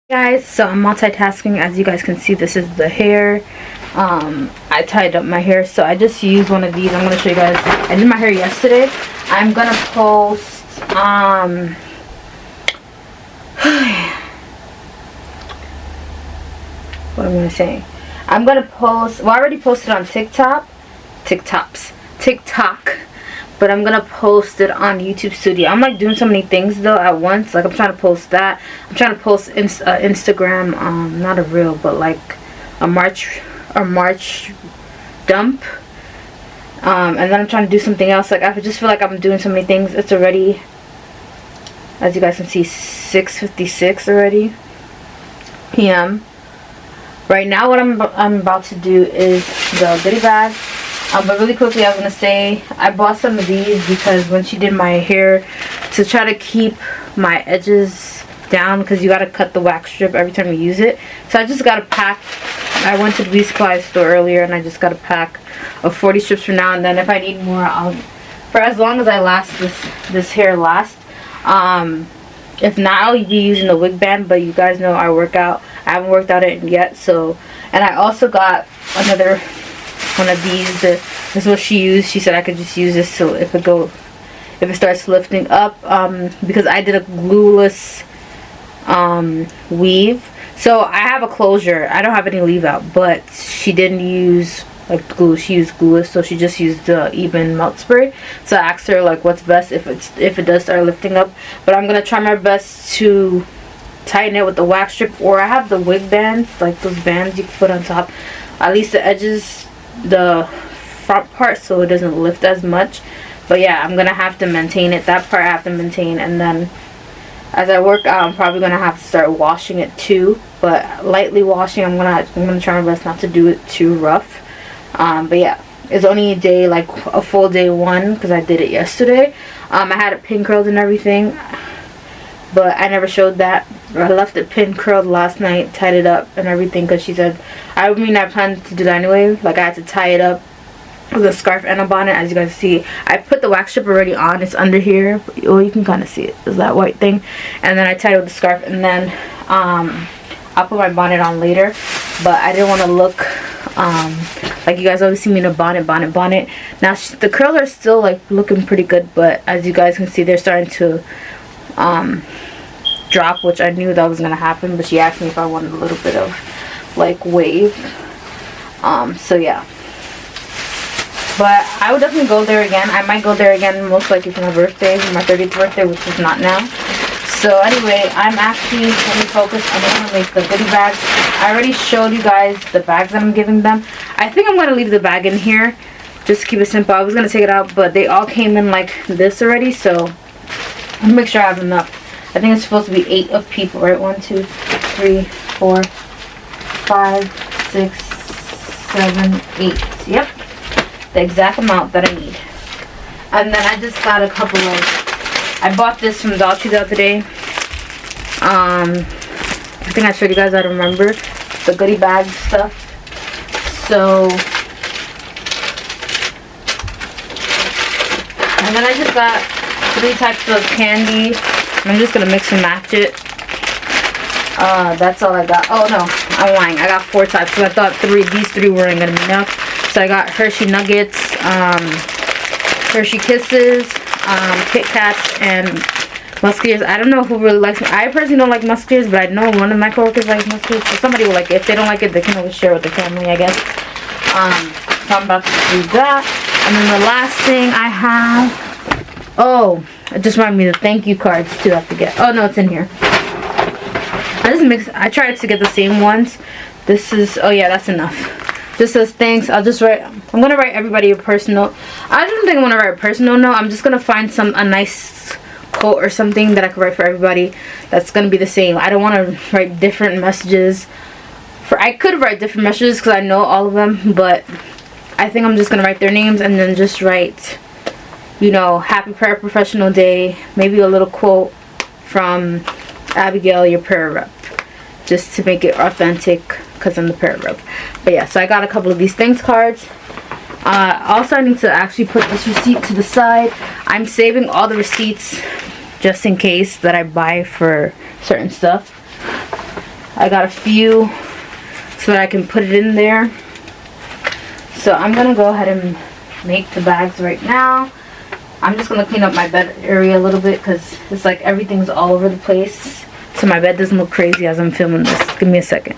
Guys, so I'm multitasking. As you guys can see, this is the hair. I tied up my hair, so I just used one of these. I'm gonna show you guys. I did my hair yesterday. I'm gonna post what am I saying? I'm gonna post, well, I already posted on TikTok, but I'm gonna post it on YouTube Studio. I'm like doing so many things though at once. Like I'm trying to post that. I'm trying to post Instagram, not a reel, but like a March dump. And then I'm trying to do something else. Like I just feel like I'm doing so many things. It's already, as you guys can see, 6:56 already p.m. Right now, what I'm about to do is the goodie bag. But really quickly, I was gonna say I bought some of these because when she did my hair, to try to keep my edges down, because you gotta cut the wax strip every time you use it. So I just got a pack. I went to the beauty supply store earlier and I just got a pack of 40 strips for now, and then if I need more, I'll, for as long as I last this hair lasts. If not, I'll be using the wig band, but you guys know I work out. I haven't worked out it yet, so. And I also got another one of these. This is what she used. She said I could just use this so if it starts lifting up, because I did a glueless weave. So I have a closure. I don't have any leave out, but she didn't use like glue. She used glueless, so she just used the even melt spray. So I asked her like what's best if it does start lifting up. But I'm gonna try my best to tighten it with the wax strip, or I have the wig bands, like those bands you can put on top, at least the edges, the front part, so it doesn't lift as much. But yeah, I'm gonna have to maintain it. That part I have to maintain, and then as I work out, I'm probably gonna have to start washing it too, but lightly washing. I'm gonna try my best not to do it too rough. But yeah, it's only a day, like a full day one, because I did it yesterday. I had it pin curled and everything, but I never showed that. I left it pin curled last night, tied it up and everything, because she said, I planned to do that anyway. Like I had to tie it up with a scarf and a bonnet. As you guys see, I put the wax strip already on. It's under here. Oh, you can kind of see it. Is that white thing? And then I tied it with the scarf, and then I'll put my bonnet on later. But I didn't want to look like you guys always see me in a bonnet. Now the curls are still like looking pretty good, but as you guys can see, they're starting to drop, which I knew that was gonna happen. But she asked me if I wanted a little bit of like wave. So yeah. But I would definitely go there again. I might go there again most likely for my birthday, for my 30th birthday, which is not now. So anyway, I'm actually fully focused. I'm going to make the goodie bags. I already showed you guys the bags that I'm giving them. I think I'm going to leave the bag in here, just to keep it simple. I was going to take it out, but they all came in like this already, so I'll make sure I have enough. I think it's supposed to be 8 of people, right? 1, 2, 3, 4, 5, 6, 7, 8. Yep. The exact amount that I need. And then I just got a couple of, I bought this from Dollar Tree the other day. I think I showed you guys, I remember the goodie bag stuff. So, and then I just got 3 types of candy. I'm just gonna mix and match it. That's all I got. Oh no, I'm lying. I got 4 types, because I thought these 3 weren't gonna be enough. So I got Hershey Nuggets, Hershey Kisses, Kit Kats, and Musketeers. I don't know who really likes them. I personally don't like Musketeers, but I know one of my coworkers likes Musketeers. So somebody will like it. If they don't like it, they can always share with their family, I guess. So I'm about to do that. And then the last thing I have, oh, it just reminded me the thank you cards too. I have to get. Oh no, it's in here. I tried to get the same ones. This is, oh yeah, that's enough. This says thanks. I'm gonna write everybody a personal. I don't think I'm gonna write a personal note. I'm just gonna find a nice quote or something that I can write for everybody that's gonna be the same. I don't want to write different messages. I could write different messages because I know all of them, but I think I'm just gonna write their names and then just write, you know, happy Paraprofessional Day. Maybe a little quote from Abigail, your para rep, just to make it authentic, because I'm the para rep. But yeah, so I got a couple of these thanks cards. Also, I need to actually put this receipt to the side. I'm saving all the receipts just in case that I buy for certain stuff. I got a few so that I can put it in there. So I'm gonna go ahead and make the bags right now. I'm just gonna clean up my bed area a little bit because it's like everything's all over the place, so my bed doesn't look crazy as I'm filming this. Give me a second.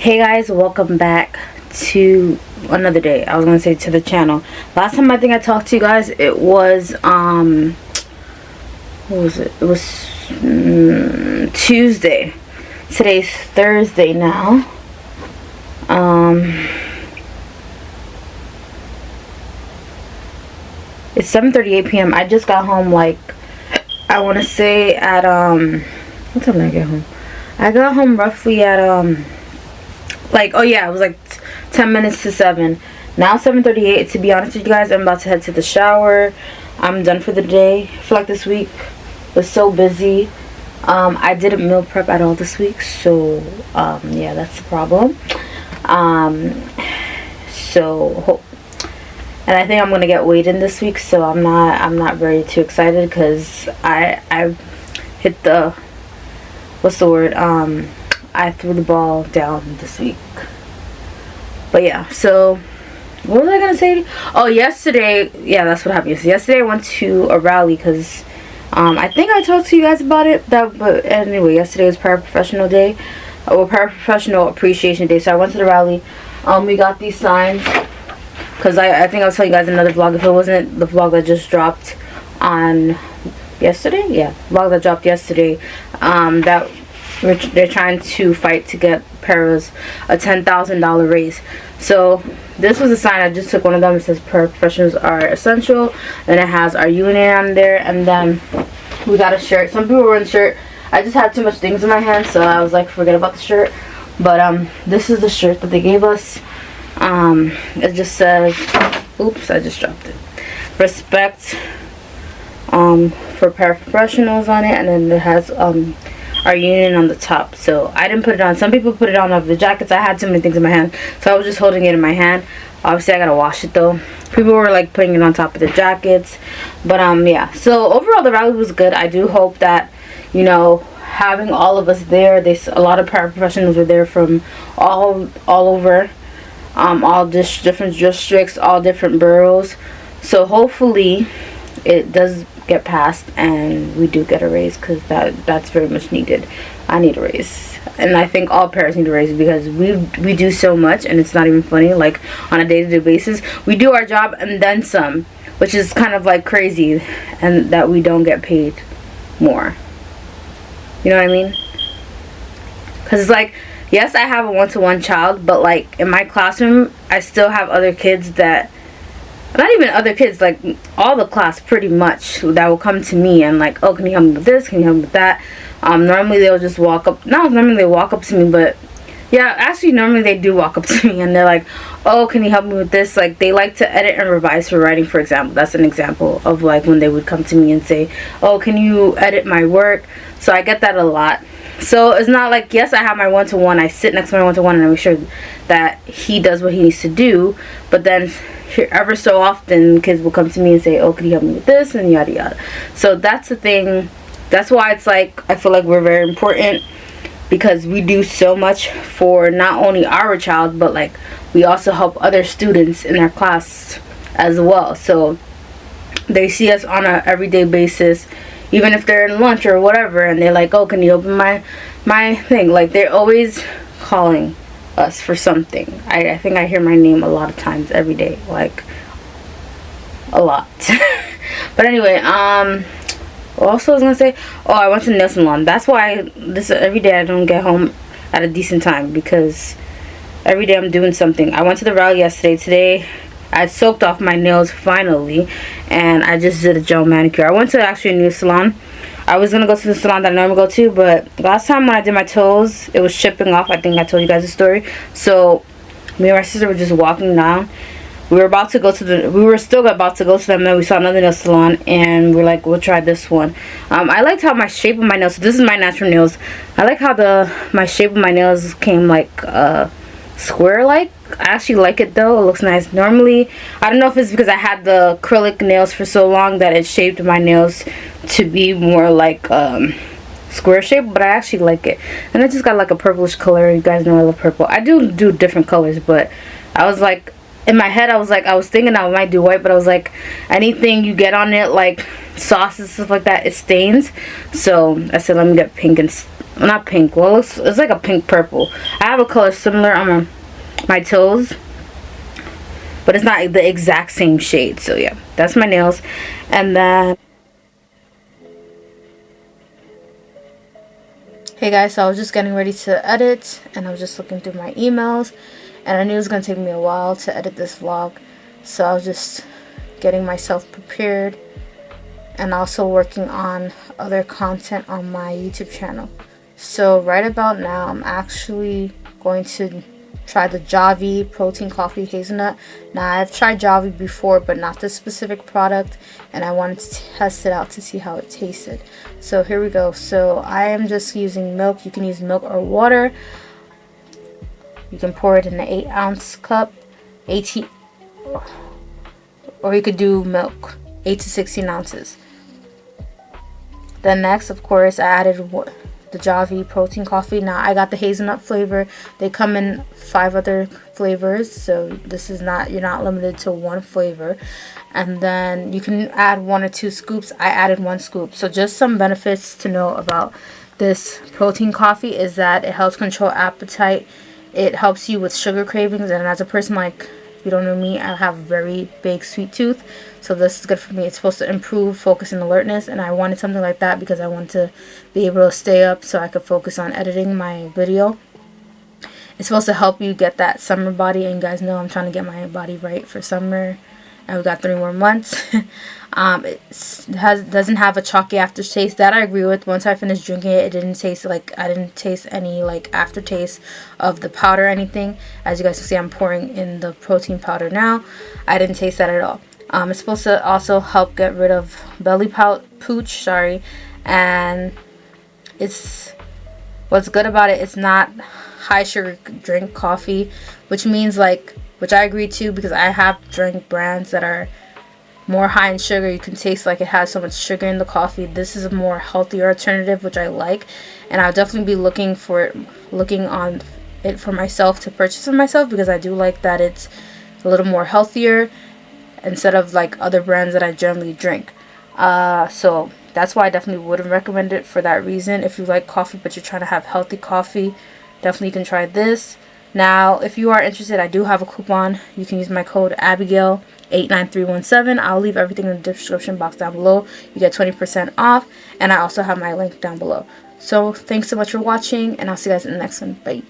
Hey guys, welcome back to another day. I was gonna say to the channel. Last time I think I talked to you guys, it was what was it? It was Tuesday. Today's Thursday now. It's 7:38 p.m. I just got home, like, I want to say at what time did I get home? I got home roughly at like, oh yeah, it was like 10 minutes to 7. Now 7:38. To be honest with you guys, I'm about to head to the shower. I'm done for the day. I feel like this week was so busy. I didn't meal prep at all this week, so yeah, that's the problem. And I think I'm gonna get weighed in this week, so I'm not very too excited because I hit the, what's the word, I threw the ball down this week. But yeah, so what was I gonna say? Oh, yesterday, yeah, that's what happened. Yesterday I went to a rally because I think I talked to you guys about it. But anyway, yesterday was Paraprofessional Day, or Paraprofessional Appreciation Day. So I went to the rally. We got these signs because I think I'll tell you guys another vlog if it wasn't the vlog that just dropped on yesterday. Yeah, vlog that dropped yesterday. That they're trying to fight to get Paras a $10,000 raise. So this was a sign. I just took one of them. It says paraprofessionals are essential, and it has our union on there. And then we got a shirt. Some people were in shirt. I just had too much things in my hand, so I was like, forget about the shirt. But this is the shirt that they gave us. It just says, oops, I just dropped it, respect for paraprofessionals on it, and then it has our union on the top. So I didn't put it on. Some people put it on over the jackets. I had too many things in my hand, so I was just holding it in my hand. Obviously I gotta wash it though. People were like putting it on top of the jackets. But yeah, so overall the rally was good. I do hope that, you know, having all of us there, a lot of paraprofessionals were there from all over, all different districts, all different boroughs. So hopefully it does get passed and we do get a raise, because that's very much needed. I need a raise, and I think all parents need a raise, because we do so much, and it's not even funny. Like, on a day-to-day basis, we do our job and then some, which is kind of like crazy, and that we don't get paid more. You know what I mean? Because it's like, yes, I have a one-to-one child, but like in my classroom I still have other kids that, not even other kids, like all the class pretty much, that will come to me and like, oh, can you help me with this, can you help me with that. Normally they'll just walk up, not normally they walk up to me, but yeah, actually normally they do walk up to me and they're like, oh, can you help me with this. Like, they like to edit and revise for writing, for example. That's an example of like when they would come to me and say, oh, can you edit my work. So I get that a lot. So it's not like, yes, I have my one-to-one, I sit next to my one-to-one and I make sure that he does what he needs to do, but then ever so often kids will come to me and say, oh, can you help me with this, and yada yada. So that's the thing. That's why it's like, I feel like we're very important, because we do so much for not only our child, but like we also help other students in our class as well. So they see us on a everyday basis, even if they're in lunch or whatever, and they're like, oh, can you open my thing. Like, they're always calling us for something. I think I hear my name a lot of times every day, like a lot. But anyway, also I was gonna say, oh, I went to the nail salon. That's why every day I don't get home at a decent time, because every day I'm doing something. I went to the rally yesterday. Today I soaked off my nails finally, and I just did a gel manicure. I went to actually a new salon. I was gonna go to the salon that I normally go to, but last time when I did my toes, it was chipping off. I think I told you guys the story. So me and my sister were just walking down. We were still about to go to them, and then we saw another nail salon, and we're like, we'll try this one. I liked how my shape of my nails, so this is my natural nails. I like how my shape of my nails came like square like. I actually like it though. It looks nice. Normally, I don't know if it's because I had the acrylic nails for so long that it shaped my nails to be more like square shape, but I actually like it. And I just got like a purplish color. You guys know I love purple. I do different colors, but I was like, in my head I was thinking I might do white, but I was like, anything you get on it, like sauces, stuff like that, it stains. So I said, let me get pink and not pink. Well, it's like a pink purple. I have a color similar on my toes, but it's not the exact same shade. So yeah, that's my nails. And then, hey guys, so I was just getting ready to edit, and I was just looking through my emails, and I knew it was going to take me a while to edit this vlog, so I was just getting myself prepared and also working on other content on my YouTube channel. So right about now, I'm actually going to try the Javvy Protein Coffee Hazelnut. Now, I've tried Javvy before, but not this specific product, and I wanted to test it out to see how it tasted. So here we go. So I am just using milk. You can use milk or water. You can pour it in an 8-ounce cup, 18, or you could do milk, 8 to 16 ounces. Then next, of course, I added the Javvy Protein Coffee. Now, I got the hazelnut flavor. They come in 5 other flavors, so this is not, you're not limited to one flavor. And then you can add 1 or 2 scoops. I added 1 scoop. So just some benefits to know about this protein coffee is that it helps control appetite. It helps you with sugar cravings, and as a person, like, if you don't know me, I have a very big sweet tooth, so this is good for me. It's supposed to improve focus and alertness, and I wanted something like that because I want to be able to stay up so I could focus on editing my video. It's supposed to help you get that summer body, and you guys know I'm trying to get my body right for summer, and we got 3 more months. It doesn't have a chalky aftertaste. That I agree with. Once I finished drinking it, it didn't taste like, I didn't taste any like aftertaste of the powder or anything. As you guys can see, I'm pouring in the protein powder now. I didn't taste that at all. It's supposed to also help get rid of belly pooch, and what's good about it, it's not high sugar drink coffee, which means, like, which I agree to, because I have drank brands that are more high in sugar. You can taste like it has so much sugar in the coffee. This is a more healthier alternative, which I like, and I'll definitely be looking on it for myself to purchase for myself, because I do like that it's a little more healthier instead of like other brands that I generally drink. So that's why I definitely wouldn't recommend it for that reason. If you like coffee but you're trying to have healthy coffee, definitely can try this. Now, if you are interested, I do have a coupon. You can use my code Abigail 89317. I'll leave everything in the description box down below. You get 20% off, and I also have my link down below. So thanks so much for watching, and I'll see you guys in the next one. Bye.